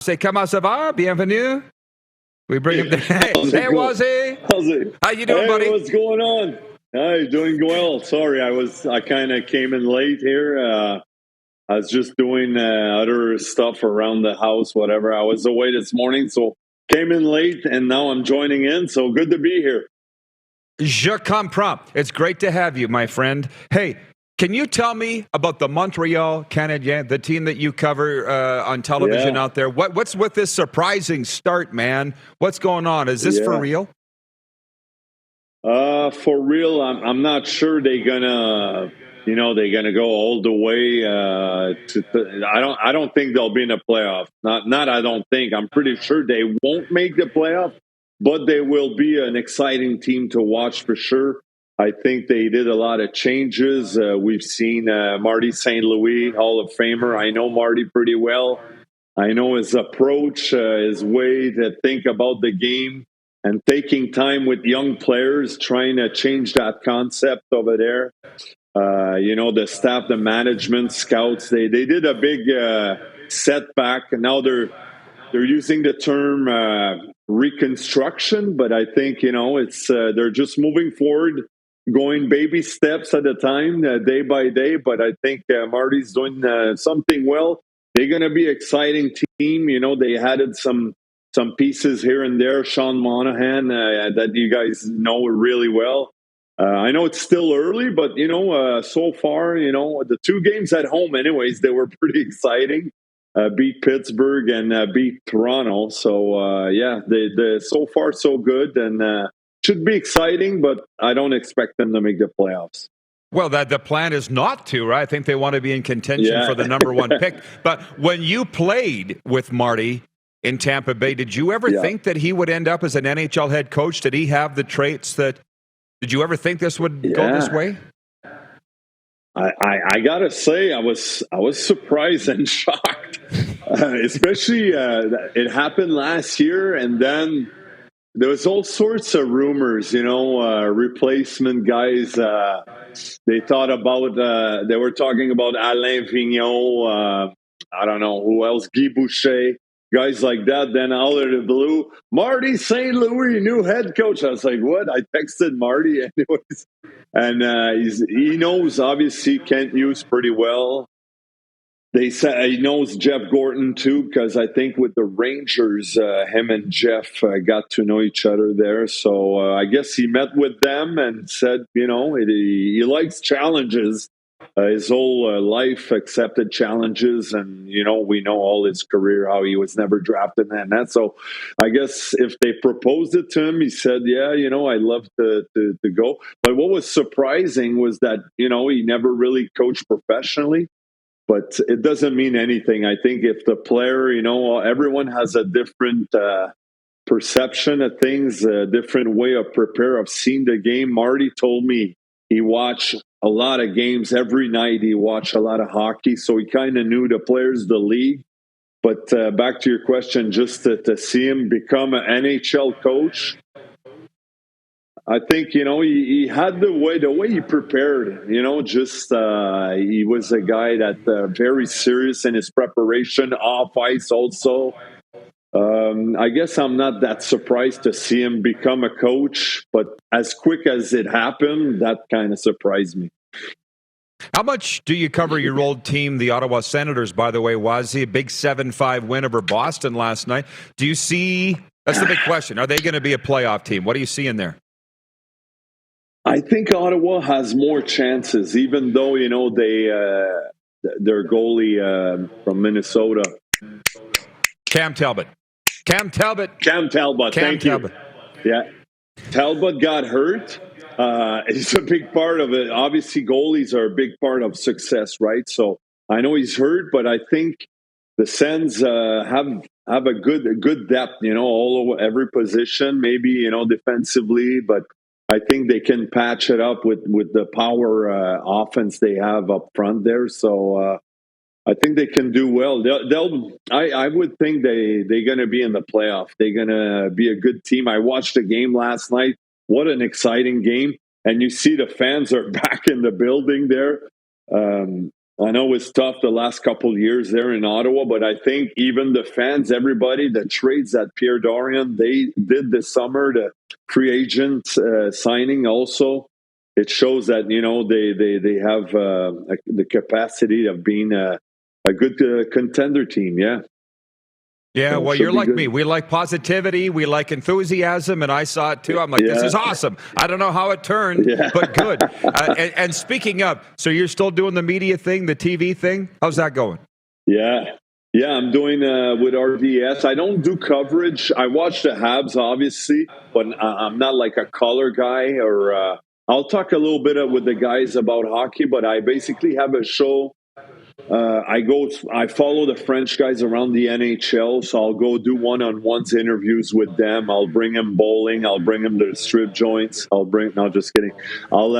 Say, comment ça va? Bienvenue. We bring him there. Hey, Wazzy. How's it? How you doing, buddy? What's going on? Hi, doing well. Sorry, I kind of came in late here. I was just doing other stuff around the house, whatever. I was away this morning, so came in late, and now I'm joining in. So good to be here. Je comprends. It's great to have you, my friend. Hey, can you tell me about the Montreal Canadiens, the team that you cover on television out there? What's with this surprising start, man? What's going on? Is this for real? For real, I'm not sure they're gonna go all the way. I don't think they'll be in the playoff. Not. I don't think. I'm pretty sure they won't make the playoff, but they will be an exciting team to watch for sure. I think they did a lot of changes. We've seen Marty St. Louis, Hall of Famer. I know Marty pretty well. I know his approach, his way to think about the game, and taking time with young players, trying to change that concept over there. The staff, the management, scouts, they did a big setback, and now they're using the term reconstruction, but I think, it's they're just moving forward, going baby steps at a time, day by day. But I think Marty's doing something well. They're going to be an exciting team. They added some pieces here and there. Sean Monahan, that you guys know really well. I know it's still early, but, so far, the two games at home anyways, they were pretty exciting. Beat Pittsburgh and beat Toronto. So, they so far so good, and should be exciting, but I don't expect them to make the playoffs. Well, the plan is not to, right? I think they want to be in contention for the number one pick. But when you played with Marty in Tampa Bay, did you ever think that he would end up as an NHL head coach? Did he have the traits that... Did you ever think this would go this way? I gotta say, I was surprised and shocked, especially it happened last year, and then there was all sorts of rumors. Replacement guys. They thought about. They were talking about Alain Vigneault. I don't know who else. Guy Boucher. Guys like that. Then out of the blue, Marty St. Louis, new head coach. I was like, what? I texted Marty anyways. And he knows, obviously, Kent Hughes pretty well. They say he knows Jeff Gorton, too, because I think with the Rangers, him and Jeff got to know each other there. So I guess he met with them and said, he likes challenges. His whole life accepted challenges, and we know all his career how he was never drafted and that. So I guess if they proposed it to him, he said, "Yeah, I'd love to go." But what was surprising was that he never really coached professionally. But it doesn't mean anything. I think if the player, everyone has a different perception of things, a different way of prepare, of seeing the game. Marty told me he watched a lot of games every night. He watched a lot of hockey, so he kind of knew the players, the league. But back to your question, just to see him become an NHL coach, I think, he had the way he prepared, he was a guy that very serious in his preparation, off ice also. I guess I'm not that surprised to see him become a coach, but as quick as it happened, that kind of surprised me. How much do you cover your old team, the Ottawa Senators, by the way? Was he a big 7-5 win over Boston last night? Do you see, that's the big question, are they going to be a playoff team? What do you see in there? I think Ottawa has more chances, even though, their goalie from Minnesota. Cam Talbot. Thank you. Yeah. Talbot got hurt. It's a big part of it. Obviously, goalies are a big part of success, right? So I know he's hurt, but I think the Sens have a good depth, all over every position, maybe, defensively, but I think they can patch it up with the power offense they have up front there. So I think they can do well. I would think they're going to be in the playoff. They're going to be a good team. I watched the game last night. What an exciting game. And you see the fans are back in the building there. I know it's tough the last couple of years there in Ottawa, but I think even the fans, everybody, the trades that Pierre Dorion, they did this summer, the free agent signing also, it shows that, they have the capacity of being a good contender team, yeah. Yeah, well, you're like me. We like positivity. We like enthusiasm, and I saw it too. I'm like, this is awesome. I don't know how it turned, but good. And speaking of, so you're still doing the media thing, the TV thing? How's that going? Yeah, I'm doing with RDS. I don't do coverage. I watch the Habs, obviously, but I'm not like a color guy. Or I'll talk a little bit with the guys about hockey, but I basically have a show. I follow the French guys around the NHL, so I'll go do one-on-ones interviews with them. I'll bring them bowling. I'll bring them to the strip joints. No, just kidding. I'll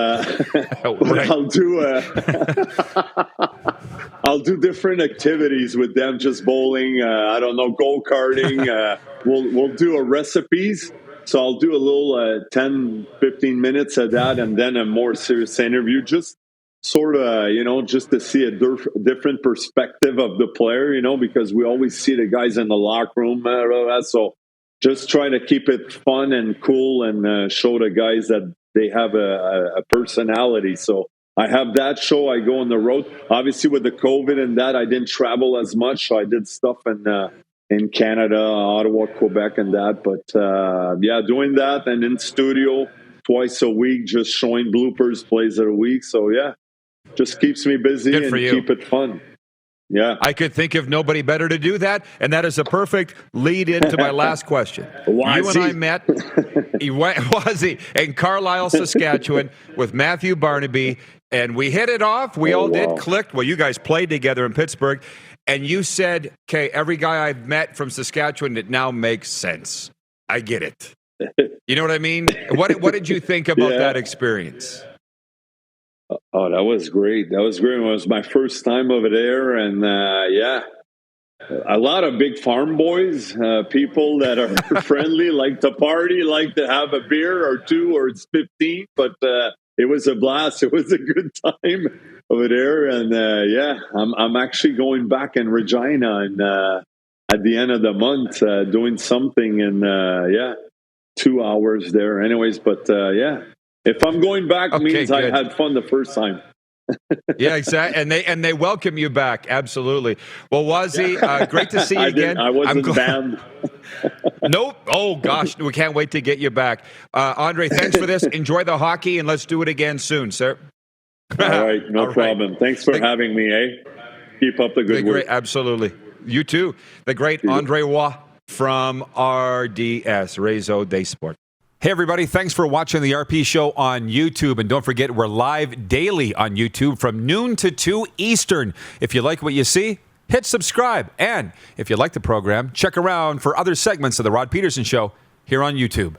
do different activities with them, just bowling. I don't know, go-karting. We'll do a recipes. So I'll do a little 10, 15 minutes of that, and then a more serious interview, just sort of, just to see a different perspective of the player, because we always see the guys in the locker room. So just try to keep it fun and cool and show the guys that they have a personality. So I have that show. I go on the road. Obviously, with the COVID and that, I didn't travel as much. So I did stuff in Canada, Ottawa, Quebec, and that. But doing that and in studio twice a week, just showing bloopers, plays of the week. So just keeps me busy and keep it fun. Yeah. I could think of nobody better to do that, and that is a perfect lead into my last question. You and I met in Carlisle, Saskatchewan with Matthew Barnaby, and we hit it off. We all did, clicked. Well, you guys played together in Pittsburgh, and you said, okay, every guy I've met from Saskatchewan, it now makes sense. I get it. You know what I mean? What did you think about that experience? Oh, that was great. It was my first time over there. And a lot of big farm boys, people that are friendly, like to party, like to have a beer or two, or it's 15. But it was a blast. It was a good time over there. And I'm actually going back in Regina and at the end of the month doing something in 2 hours there. Anyways, but if I'm going back, it means good. I had fun the first time. Yeah, exactly. And they welcome you back. Absolutely. Well, Wazzy, great to see you again. I wasn't banned. Nope. Oh, gosh. We can't wait to get you back. Andre, thanks for this. Enjoy the hockey, and let's do it again soon, sir. All right. No problem. Thanks for having me, Keep up the good work. Absolutely. You too. The great Andre Roy from RDS, Réseau des Sports. Hey, everybody. Thanks for watching the RP Show on YouTube. And don't forget, we're live daily on YouTube from noon to 2 Eastern. If you like what you see, hit subscribe. And if you like the program, check around for other segments of The Rod Pedersen Show here on YouTube.